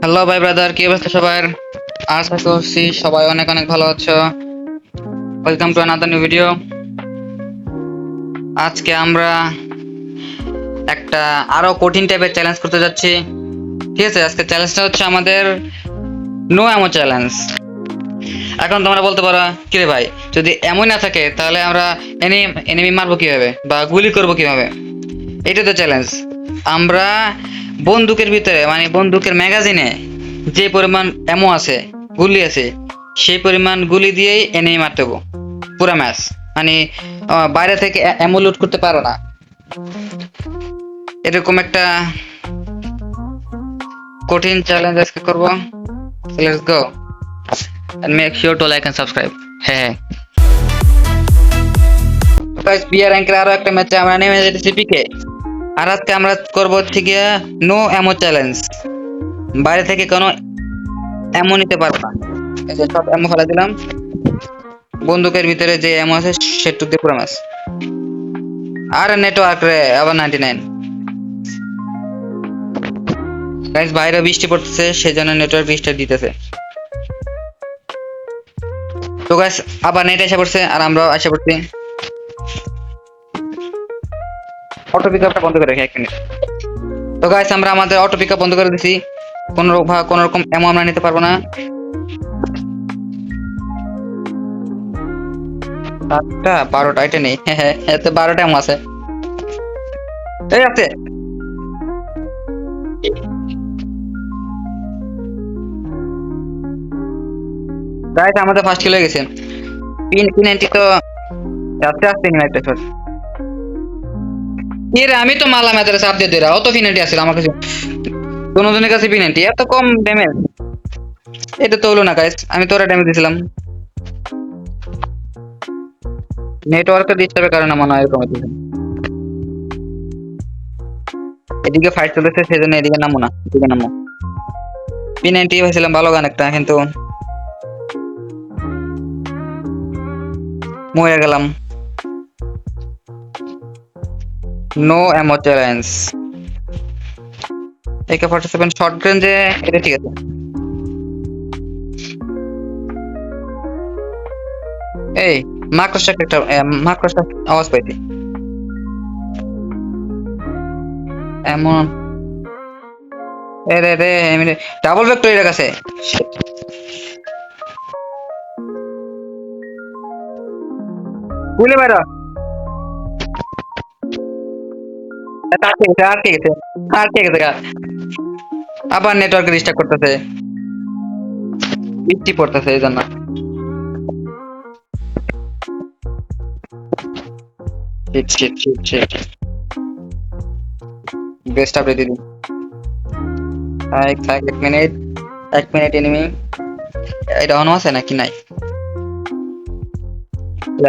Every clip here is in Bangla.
হ্যালো ভাই ব্রাদার, কি অবস্থা সবার? আশা করছি সবাই অনেক অনেক ভালো আছো। Welcome to another new video. আজকে আমরা একটা আরো কঠিন টাইপের চ্যালেঞ্জ করতে যাচ্ছি। ঠিক আছে, আজকে চ্যালেঞ্জটা হচ্ছে আমাদের নো এমো চ্যালেঞ্জ। এখন তোমরা বলতে পারো, কিরে ভাই, যদি এমন না থাকে তাহলে আমরা এনিমি মারবো কিভাবে বা গুলি করবো কিভাবে? এটা তো চ্যালেঞ্জ। আমরা বন্দুকের ভিতরে মানে বন্দুকের ম্যাগাজিনে যে পরিমাণ এমো আছে, গুলি আছে, সেই পরিমাণ গুলি দিয়েই এনিমি মারতে হবো পুরা ম্যাচ। মানে বাইরে থেকে এমো লুট করতে পারো না। এরকম একটা কঠিন চ্যালেঞ্জ আজকে করব। Let's go and make sure to like and subscribe. হ্যাঁ, গাইস, বিয়ার র্যাঙ্কের আরো একটা ম্যাচে আমরা নেমে যেতেছি পিকে। আর আজকে আমরা করবো হচ্ছে গিয়া নো এমো চ্যালেঞ্জ। বাইরে থেকে কোনো এমো নিতে পারবো না। এই যে সব এমো ফেলা দিলাম, বন্দুকের ভিতরে যে এমো আছে সেটুক দিয়ে পুরো ম্যাচ। আর নেটওয়ার্ক রে আবার 99। গাইস, বাইরে বৃষ্টি পড়তেছে, সেজন্য নেটওয়ার্ক ডিস্টার্ব দিতেছে। তো গাইস, আবার নেট এসে পড়ছে আর আমরাও এসে পড়ছি। অটো পিকআপটা বন্ধ করে রাখি 1 মিনিট। তো গাইস, আমরা আমাদের অটো পিকআপ বন্ধ করে দিছি। কোনো রকম এমো আমরা নিতে পারবো না। 7টা 12টা এটা নেই। হ্যাঁ, এতে 12টা এমো আছে। এই আছে। গাইস, আমাদের ফার্স্ট কিল হয়ে গেছে। পিন পিন এন্টি তো আস্তে আস্তে নিয়ে একটা শট। এর আমি তো মারলাম, এত চাপ দিয়ে দিরা অত ফিনান্টি আসছিল আমার কাছে। দুজনের কাছে ফিনান্টি এত কম ড্যামেজ, এটা তো হলো না গাইস। আমি তো ওরা ড্যামেজ দিছিলাম। নেটওয়ার্কের ডিস্টার্বের কারণে মনে হয় এরকম হচ্ছে। এদিকে ফাইট চলতেছে, সেজন্য এদিকে নামো না, এদিকে নামো। P90 হয়েছিলাম, ভালো গান একটা, কিন্তু মরে গেলাম। নো এমো চ্যালেঞ্জ। AK-47 শর্ট রেঞ্জে এটা ঠিক আছে। এই মাকড়সা একটা মাকড়সা আওয়াজ পাইছি এমন। এ রে রে, ডাবল ভেক্টর এর কাছে। বুঝলে বাইরা, আর ঠিক আছে, আর ঠিক আছে, আর ঠিক আছে গা। আবার নেটওয়ার্ক ডিস্টার্ব করতেছে, বৃষ্টি পড়তেছে এই জন্য। Shit shit shit shit. Best update দিদি। 1 মিনিট, 1 মিনিট এনিমি। এটা অন আছে নাকি নাই?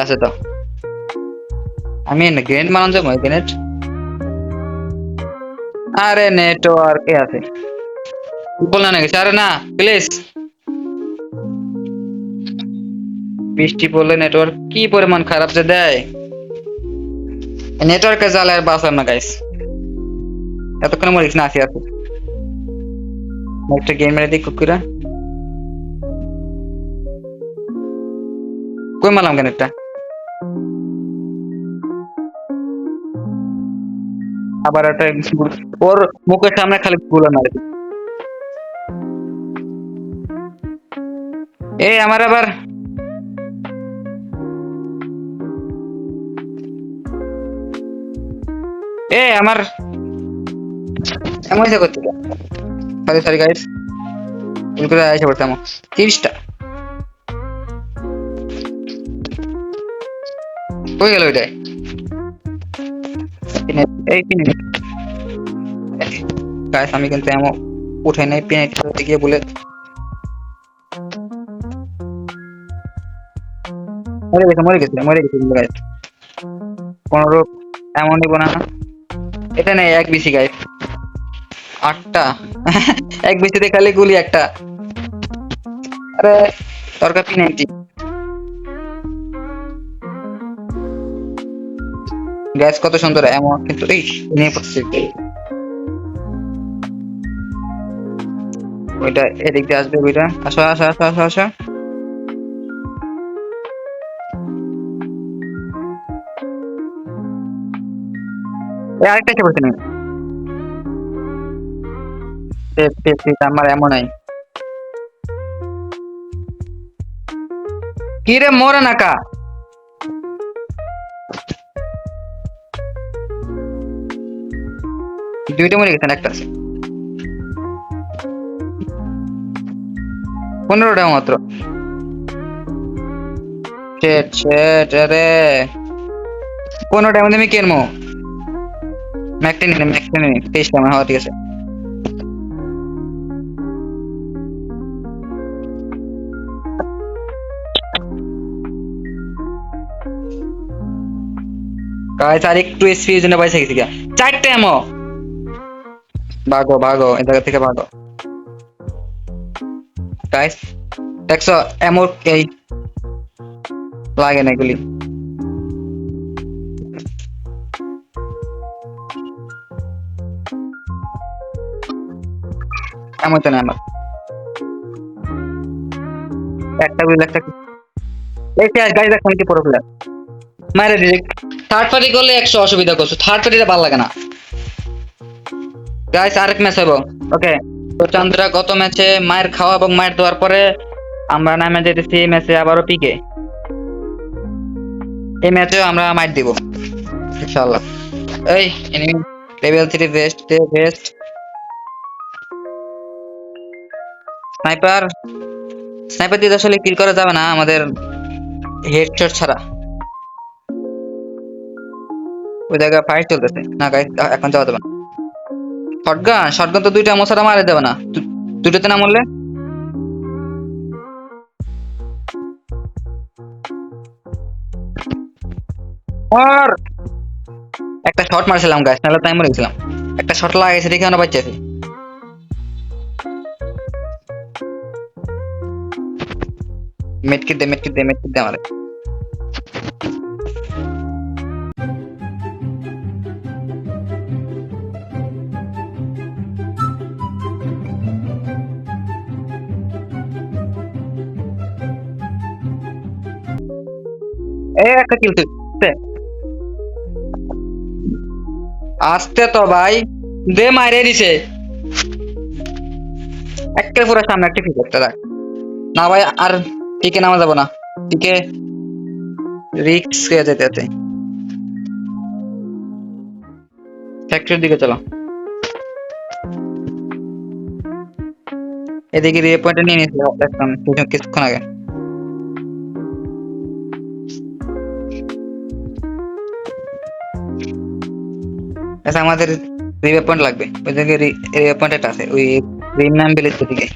আছে তো। আমি গ্রেনেড মারান যাবো গ্রেনেড। আরে নেটওয়ার্ক এ আছে, বল না গেছে। আরে না প্লিজ, বৃষ্টি পড়লে নেটওয়ার্ক কি পরিমাণ খারাপ যে দেয়। নেটওয়ার্কের জ্বালায় আর বাঁচলাম না গাইস। এতক্ষণ মরিস না, আসি আছে। একটা গেম মেরে দিই কুকুরা। কই মারলাম কেন একটা? আবার একটা ওর মুখের সামনে খালি গুলো মারে। এই আমার আবার আমার এমন করতে। সরি সরি গাইস, ভুল করে আইসা পড়তাম। 30টা কই গেল ওইটাই? এই পিন গাইস, আমি কিন্তু এমন উঠে নাই পিন গিয়ে বলে মরে গেছে গাইস। 15 এমনই বানানো। এটা নেই, এক বিসি গাইস। 8টা এক বিসিতে খালি গুলি একটা। আরে দরকার P90। গ্যাস কত সুন্দর এমন, কিন্তু এই নিয়ে পড়ছে। ওইটা এদিক দিয়ে আসবে, ওইটা আসো আসো আসো আসো আসো। আরেকটা এসে পড়ছে না, আমার এমন নাই। কি রে মরে না কা, দুইটা মরে গেছেন, একটা আছে। 15টা মাত্র। শেট শেট, আরে 15টার মধ্যে আমি কেনবো। ম্যাকটেন 23টা আমার হওয়া ঠিক আছে। গাইস আর একটু এসপি এর জন্য পয়সা গেছি গা। 4টে এমো, ভাগো ভাগো এই জায়গা থেকে ভাগো। গাইস দেখছো এমো এই লাগে না এগুলি। এমন তো না আমার একটা গুলি একটা। এই শেষ গাইস, দেখো কি পুরো প্লেয়ার মারে ডিরেক্ট। থার্ড পার্টি করলে 100 অসুবিধা করছো, থার্ড পার্টিটা ভালো লাগে না। গাইস আরেক ম্যাচ হইব, ওকে। তো চন্দ্রা গত ম্যাচে মায়ের খাওয়া এবং মায়ের দেওয়ার পরে আমরা নামে যেতেছি এই ম্যাচে আবারও পিকে। এই ম্যাচেও আমরা মাইট দিব ইনশাআল্লাহ। এই এনিমি লেভেল 3 ভেস্ট দে, ভেস্ট স্নাইপার। স্নাইপার দিয়ে আসলে কিল করা যাবে না আমাদের হেডশট ছাড়া। ওই জায়গায় ফাইট চলতেছে না গাইস, এখন যাওয়া যাবে না। শটগান, শটগান তো দুইটা মশারা মারে দেবে না, দুটোতে না মরলে। আর একটা শট মারছিলাম গাইস, নাহলে তাই মরে গেছিলাম। একটা শট লাগাইছে দেখে আমরা বাঁচাছি। মেডকিট দে, মেডকিট দে, মেডকিট দে আমারে। এই একটা কিল তুই দে। আসতে তো ভাই, দে মাইরে দিছে একটা পুরো সামনে একটা ফিট একটা রাখ। না ভাই আর পিকে নামা যাবো না, পিকে রিস্ক হয়ে যেতে যেতে। ফ্যাক্টরির দিকে চলো, এদিকে রিয়ে পয়েন্ট নিয়ে নিয়েছিল দেখলাম কিছুক্ষণ আগে। আচ্ছা আমাদের রিভে পয়েন্ট লাগবে, ওই দিকে রিভে পয়েন্ট একটা আছে ওই রিম নাম বিলের দিকে।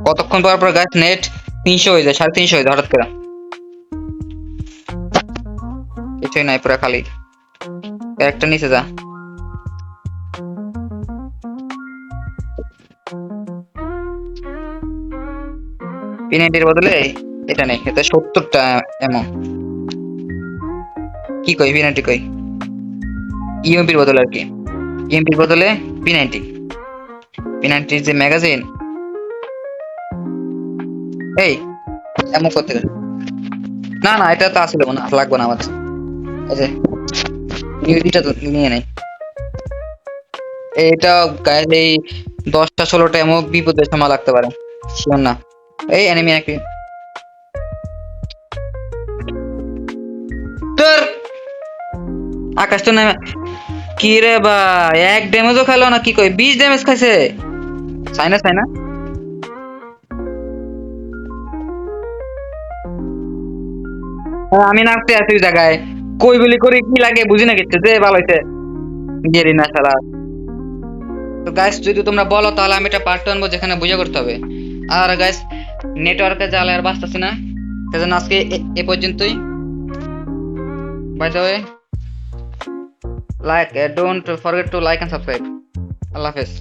কতক্ষণ পর পর গাছ নেট 300 হয়ে যায়, 350 হয়ে যায় হঠাৎ করে। কিছুই নাই, পুরা খালি। একটা নিচে যা। পিনাইটির বদলে এটা নেই, এটা 70টা এমন। কি কই পিনাইটি কই, ইএমপির বদলে আর কি, ইএমপির বদলে পিনাইটি। পিনাইটির যে ম্যাগাজিন। এই এমন করতে গেলে না না, এটা তো আসলে না, লাগবে না আমাদের। এই যে ইউডিটা তো নিয়ে নেই। এটা গায়ে এই 10টা 16টা এমন বিপদের সময় লাগতে পারে, শিওর না। এই এনিমি নাকি তোর আকাশ তো নেমে। কি রে ভাই, এক ড্যামেজও খেলো না, কি কই 20 ড্যামেজ খাইছে। সাইনা সাইনা আমি নাচতে আছি ওই জায়গায়, কই বলি করে কি লাগে বুঝি না কিছু, যে ভালো হইছে গেরি না শালা। তো গাইস যদি তোমরা বলো তাহলে আমি এটা পার্ট আনবো যেখানে বুঝে করতে হবে। আর গাইস নেটওয়ার্কে জ্বালা আর বাঁচতেছি না, সেজন্য আজকে এ পর্যন্তই। By the way, like don't forget to like and subscribe. Allah Hafiz.